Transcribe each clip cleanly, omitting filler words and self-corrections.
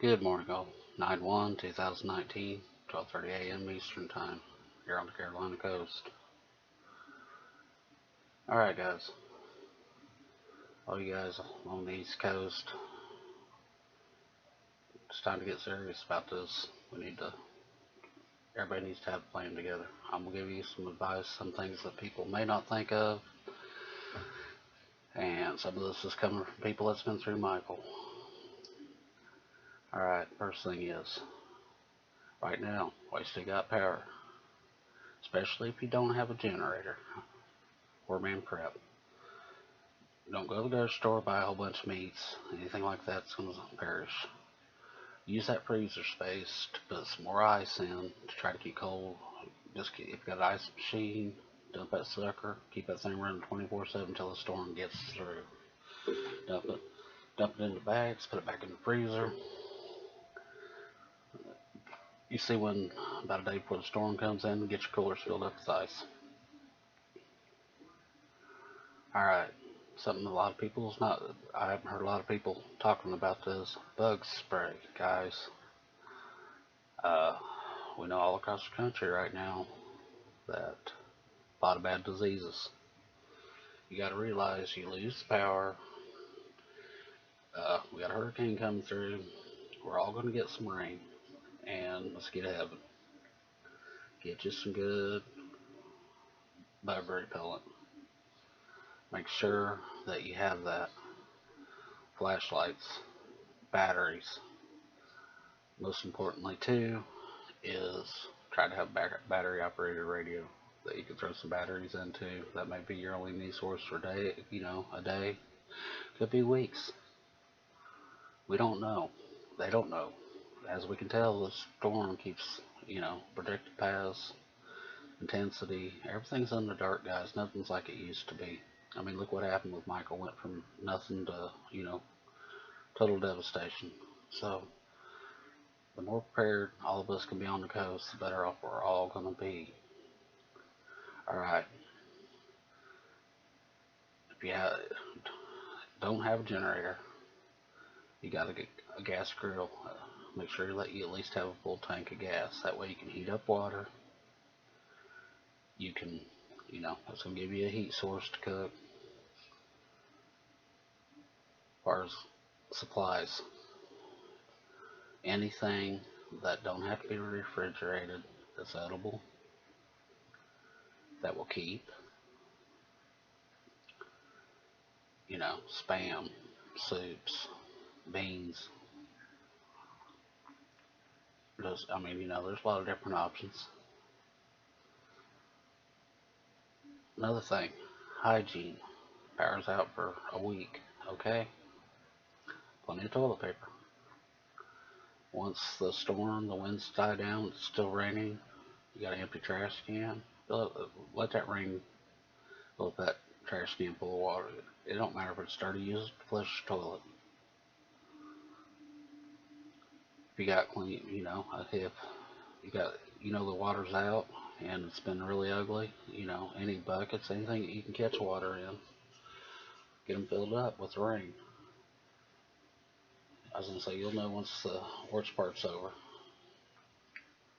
Good morning, all. 9/1/2019, 12:30 a.m. Eastern Time, here on the Carolina coast. All right, guys. All you guys on the East Coast, it's time to get serious about this. Everybody needs to have a plan together. I'm gonna give you some advice, some things that people may not think of, and some of this is coming from people that's been through Michael. All right, first thing is, right now, while you still got power, especially if you don't have a generator or man prep. Don't go to the grocery store, buy a whole bunch of meats. Anything like that's going to perish. Use that freezer space to put some more ice in to try to keep cold. If you've got an ice machine, dump that sucker. Keep that thing running 24/7 until the storm gets through. Dump it. Dump it into bags. Put it back in the freezer. You see when about a day before the storm comes in, get your coolers filled up with ice. All right. Something a lot of people's not. I haven't heard a lot of people talking about this bug spray, guys. Uh, we know all across the country right now that a lot of bad diseases. You got to realize you lose the power. We got a hurricane coming through. We're all going to get some rain, and let's get ahead of it. Get you some good bug repellent. Make sure that you have that. Flashlights, batteries. Most importantly, too, is try to have a battery operated radio that you can throw some batteries into. That may be your only news source for a day. Could be weeks. We don't know. They don't know. As we can tell, the storm keeps, predicted paths, intensity. Everything's in the dark, guys. Nothing's like it used to be. I mean, look what happened with Michael. Went from nothing to, total devastation. So, the more prepared all of us can be on the coast, the better off we're all going to be. All right. If you don't have a generator, you got to get a gas grill. Make sure that you at least have a full tank of gas. That way you can heat up water. You can, it's going to give you a heat source to cook. As far as supplies, anything that don't have to be refrigerated, that's edible, that will keep, spam, soups, beans. There's a lot of different options. Another thing, hygiene. Power's out for a week, okay? Plenty of toilet paper. Once the winds die down, it's still raining, you got an empty trash can. Let that rain fill up that trash can full of water. It don't matter if it's dirty, use it to flush the toilet. If you got clean, if you got, the water's out and it's been really ugly, any buckets, anything that you can catch water in, get them filled up with the rain. I was gonna say, you'll know once the worst part's over.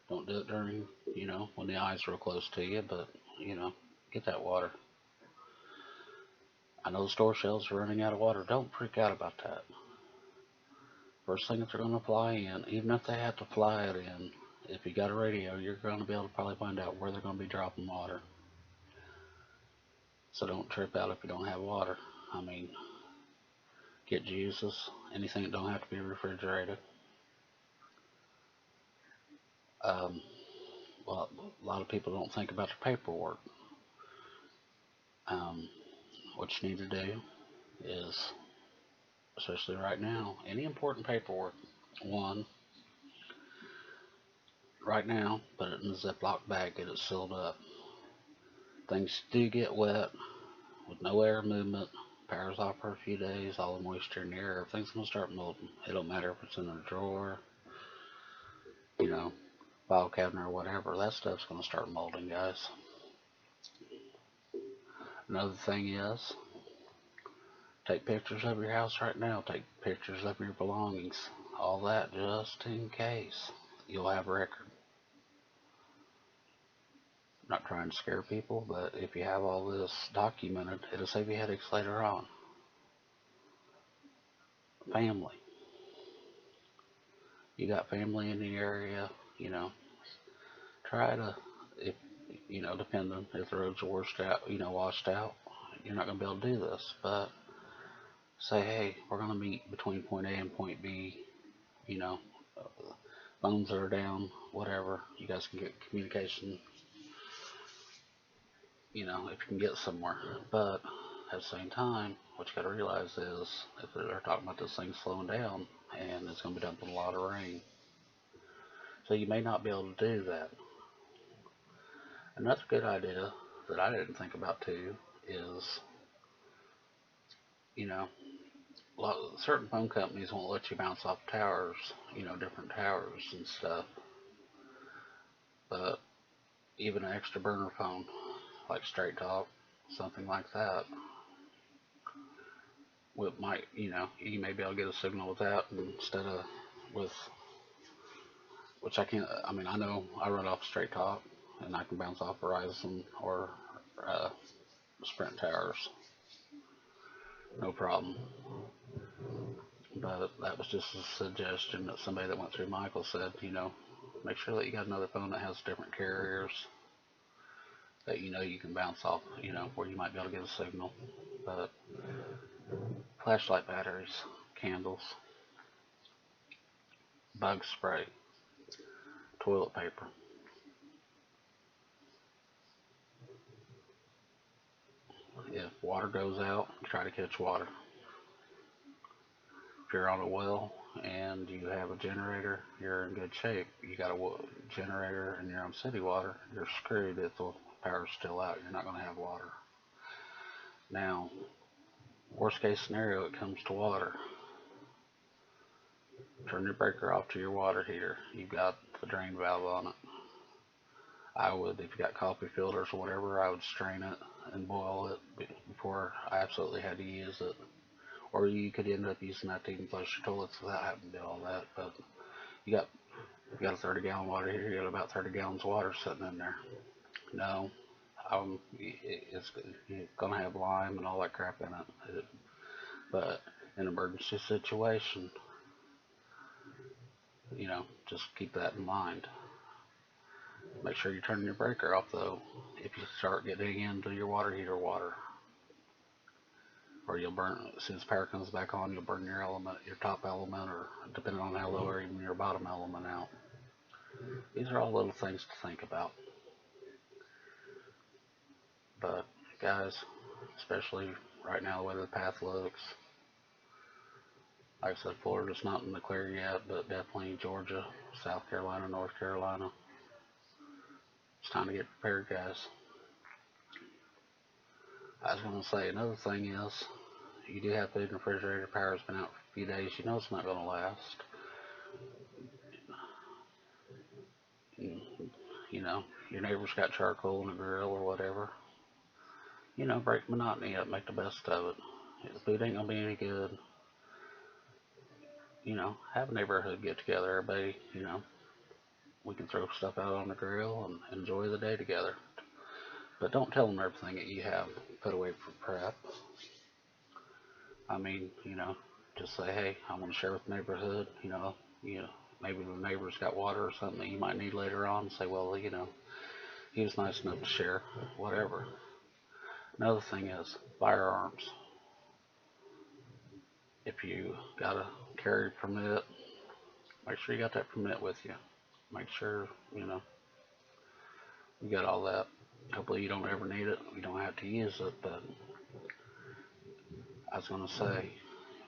Don't do it during, when the eye's real close to you, but, get that water. I know the store shelves are running out of water. Don't freak out about that. First thing that they're going to fly in, even if they have to fly it in, if you got a radio, you're going to be able to probably find out where they're going to be dropping water. So don't trip out if you don't have water. I mean, get juices, anything that don't have to be refrigerated. Well, a lot of people don't think about the paperwork. What you need to do is, especially right now, any important paperwork, one, right now, put it in a Ziploc bag, get it sealed up. Things do get wet with no air movement, power's off for a few days, all the moisture in the air, everything's going to start molding. It don't matter if it's in a drawer, you know, file cabinet or whatever, that stuff's going to start molding, guys. Another thing is, take pictures of your house right now, take pictures of your belongings. all that just in case. You'll have a record. I'm not trying to scare people, but if you have all this documented, it'll save you headaches later on. Family. You got family in the area, try to, if, depending if the roads are washed out, you're not going to be able to do this, but say, hey, we're going to meet between point A and point B, phones are down, whatever, you guys can get communication, if you can get somewhere. But at the same time, what you got to realize is if they're talking about this thing slowing down and it's going to be dumping a lot of rain, so you may not be able to do that. Another good idea that I didn't think about too is, certain phone companies won't let you bounce off towers, different towers and stuff. But even an extra burner phone, like Straight Talk, something like that, you may be able to get a signal with that instead of with, which I can't, I know I run off Straight Talk and I can bounce off Verizon or Sprint towers, no problem. But that was just a suggestion that somebody that went through Michael said, make sure that you got another phone that has different carriers that you can bounce off, where you might be able to get a signal. But flashlight batteries, candles, bug spray, toilet paper. If water goes out, try to catch water. If you're on a well and you have a generator, you're in good shape. You got a generator and you're on city water, you're screwed if the power's still out. You're not going to have water. Now, worst case scenario, it comes to water. Turn your breaker off to your water heater. You've got the drain valve on it. I would, if you got coffee filters or whatever, I would strain it and boil it before I absolutely had to use it. Or you could end up using that to even flush your toilets without having to do all that. But you got a 30-gallon water heater, you got about 30 gallons of water sitting in there. No, it's going to have lime and all that crap in it. But in an emergency situation, just keep that in mind. Make sure you turn your breaker off though if you start getting into your water heater water, or you'll burn. As soon as power comes back on, you'll burn your top element, or depending on how low, or even your bottom element out. These are all little things to think about. But guys, especially right now the way the path looks, like I said, Florida's not in the clear yet, but definitely Georgia, South Carolina, North Carolina. It's time to get prepared, guys. I was going to say, another thing is, you do have food in the refrigerator. Power's been out for a few days. You know it's not going to last. Your neighbor's got charcoal in the grill or whatever. Break monotony up. Make the best of it. If the food ain't going to be any good, have a neighborhood get together. Everybody, we can throw stuff out on the grill and enjoy the day together. But don't tell them everything that you have put away for prep. Just say, hey, I want to share with the neighborhood. Maybe the neighbor's got water or something that you might need later on. Say, well, he was nice enough to share, whatever. Another thing is firearms. If you got a carry permit, make sure you got that permit with you. Make sure, you got all that. Hopefully you don't ever need it. You don't have to use it, but I was going to say,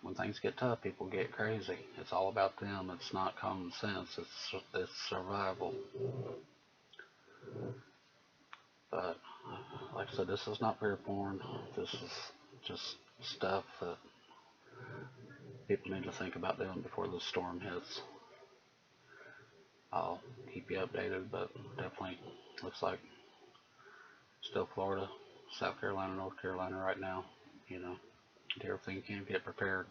when things get tough, people get crazy. It's all about them. It's not common sense. It's survival. But like I said, this is not fear porn. This is just stuff that people need to think about doing before the storm hits. I'll keep you updated, but definitely looks like still Florida, South Carolina, North Carolina right now. Do everything you can to get prepared.